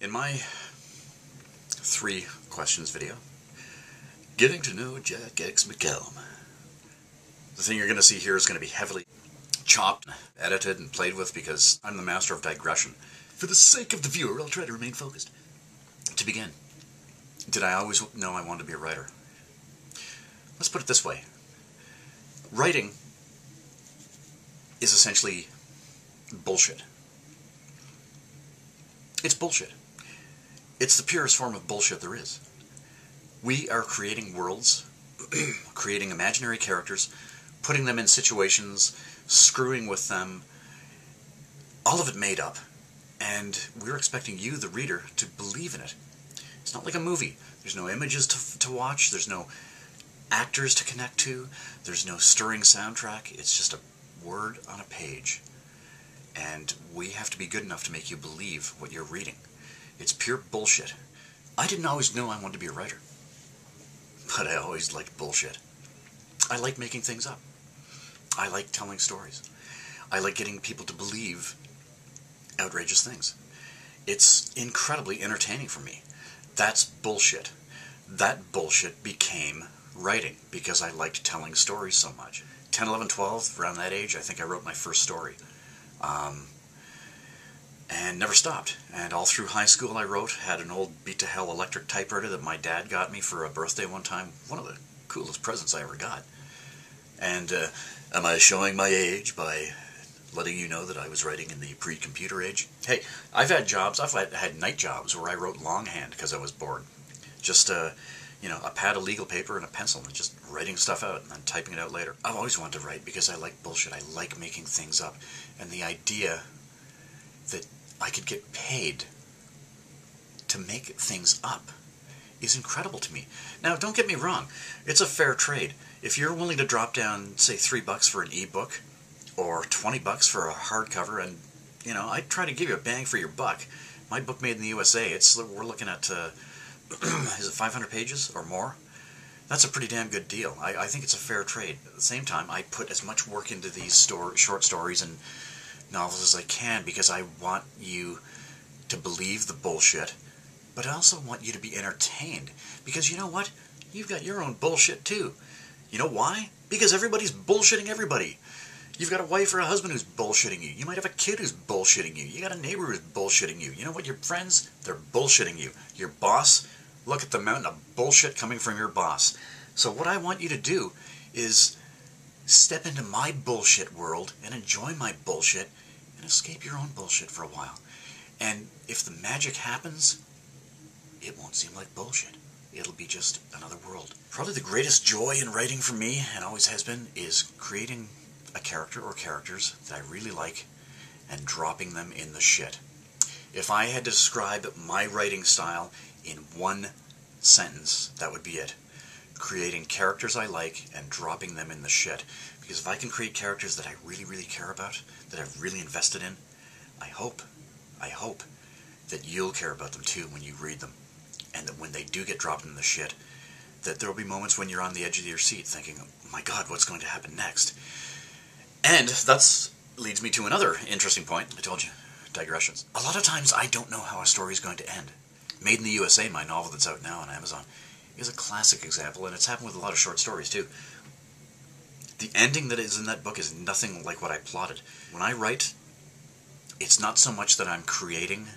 In my 3 questions video, getting to know Jack X McCallum, the thing you're going to see here is going to be heavily chopped, edited, and played with because I'm the master of digression. For the sake of the viewer, I'll try to remain focused. To begin, did I always know I wanted to be a writer? Let's put it this way. Writing is essentially bullshit. It's bullshit. It's the purest form of bullshit there is. We are creating worlds, creating imaginary characters, putting them in situations, screwing with them, all of it made up, and we're expecting you, the reader, to believe in it. It's not like a movie. There's no images to watch, there's no actors to connect to, there's no stirring soundtrack, it's just a word on a page. And we have to be good enough to make you believe what you're reading. It's pure bullshit. I didn't always know I wanted to be a writer, but I always liked bullshit. I like making things up. I like telling stories. I like getting people to believe outrageous things. It's incredibly entertaining for me. That's bullshit. That bullshit became writing because I liked telling stories so much. 10, 11, 12, around that age, I think I wrote my first story. And never stopped. And all through high school I wrote, had an old beat-to-hell electric typewriter that my dad got me for a birthday one time. One of the coolest presents I ever got. And am I showing my age by letting you know that I was writing in the pre-computer age? Hey, I've had jobs, I've had night jobs where I wrote longhand because I was bored. Just a pad of legal paper and a pencil and just writing stuff out and then typing it out later. I've always wanted to write because I like bullshit. I like making things up. And the idea that I could get paid to make things up is incredible to me. Now, don't get me wrong. It's a fair trade. If you're willing to drop down, say, $3 for an ebook or $20 for a hardcover, and, I'd try to give you a bang for your buck. My book Made in the USA, we're looking at, is it 500 pages or more? That's a pretty damn good deal. I think it's a fair trade. At the same time, I put as much work into these short stories and novels as I can because I want you to believe the bullshit, but I also want you to be entertained. Because you know what? You've got your own bullshit too. You know why? Because everybody's bullshitting everybody. You've got a wife or a husband who's bullshitting you. You might have a kid who's bullshitting you. You got a neighbor who's bullshitting you. You know what? Your friends, they're bullshitting you. Your boss, look at the mountain of bullshit coming from your boss. So what I want you to do is step into my bullshit world and enjoy my bullshit and escape your own bullshit for a while. And if the magic happens, it won't seem like bullshit. It'll be just another world. Probably the greatest joy in writing for me, and always has been, is creating a character or characters that I really like and dropping them in the shit. If I had to describe my writing style in one sentence, that would be it. Creating characters I like and dropping them in the shit. Because if I can create characters that I really, really care about, that I've really invested in, I hope that you'll care about them too when you read them. And that when they do get dropped in the shit, that there will be moments when you're on the edge of your seat thinking, oh my God, what's going to happen next? And that leads me to another interesting point. I told you, digressions. A lot of times I don't know how a story is going to end. Made in the USA, my novel that's out now on Amazon, is a classic example, and it's happened with a lot of short stories too. The ending that is in that book is nothing like what I plotted. When I write, it's not so much that I'm creating,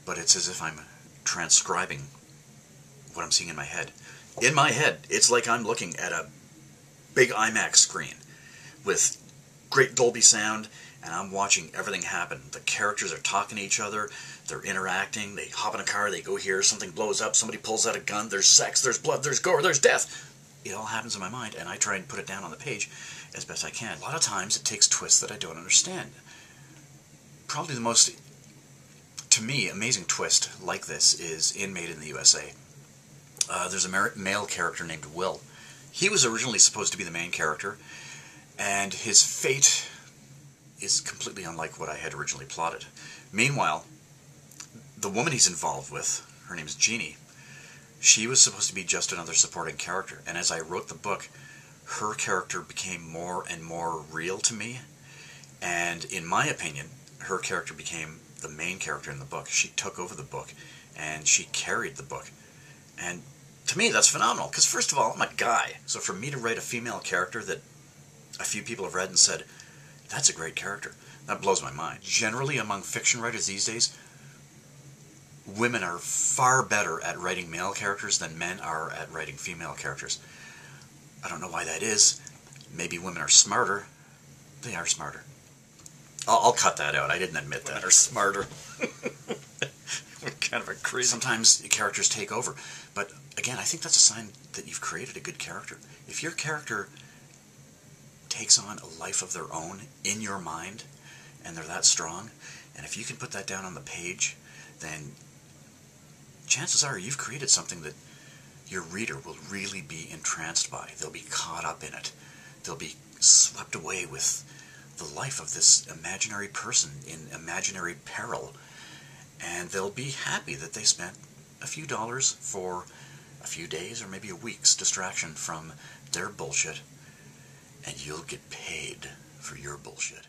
but it's as if I'm transcribing what I'm seeing in my head. In my head, it's like I'm looking at a big IMAX screen with great Dolby sound, and I'm watching everything happen. The characters are talking to each other, they're interacting, they hop in a car, they go here, something blows up, somebody pulls out a gun, there's sex, there's blood, there's gore, there's death. It all happens in my mind, and I try and put it down on the page as best I can. A lot of times it takes twists that I don't understand. Probably the most, to me, amazing twist like this is in Made in the USA. There's a male character named Will. He was originally supposed to be the main character, and his fate is completely unlike what I had originally plotted. Meanwhile, the woman he's involved with, her name is Jeannie, she was supposed to be just another supporting character, and as I wrote the book, her character became more and more real to me, and in my opinion, her character became the main character in the book. She took over the book, and she carried the book. And to me, that's phenomenal, because first of all, I'm a guy. So for me to write a female character that a few people have read and said, that's a great character, that blows my mind. Generally, among fiction writers these days, women are far better at writing male characters than men are at writing female characters. I don't know why that is. Maybe women are smarter. They are smarter. I'll cut that out. I didn't admit that. Women are smarter. We're kind of a crazy... Sometimes characters take over. But again, I think that's a sign that you've created a good character. If your character takes on a life of their own in your mind, and they're that strong, and if you can put that down on the page, then chances are you've created something that your reader will really be entranced by. They'll be caught up in it. They'll be swept away with the life of this imaginary person in imaginary peril. And they'll be happy that they spent a few dollars for a few days or maybe a week's distraction from their bullshit. And you'll get paid for your bullshit.